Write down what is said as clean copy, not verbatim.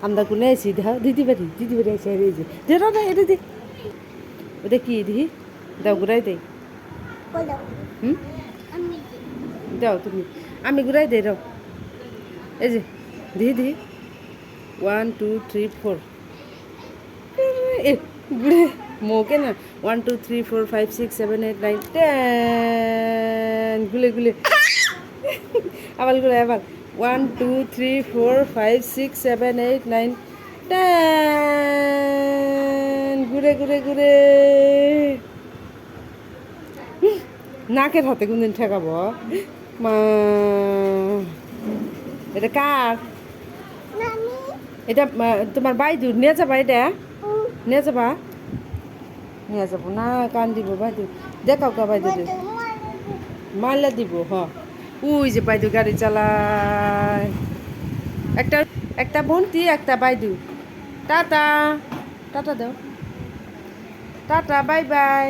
আমরা কোনে আছি দাও দিদি বাড়ি আছে এই যে দে না এটা দি ওটা কি দিহি দাও ঘুরাই দেই হুম দাও তুমি আমি ঘুরাই দেই দাও এই যে দিদি 1 2 3 4 এ ঘুরে মোকে না 1 2 3 4 5 6 7 8 9 10 গুলে আবার ঘুরে আবার 1 2 3 4 5 6 7 8 9 10 ঘুরে নাকের হাতে কোনদিন ঠেকাবো মা এটা কার এটা তোমার বাইদুর নিয়ে যাবা এটা নিয়ে যাবা নিয়ে যাবো না কান দিব বাইদু দেখাও কা বাইদু মারলা দিব ওই যে বাইদু গাড়ি চালায় একটা একটা বন্টি একটা বাইদু টাটা টাটা দাও টাটা বাই বাই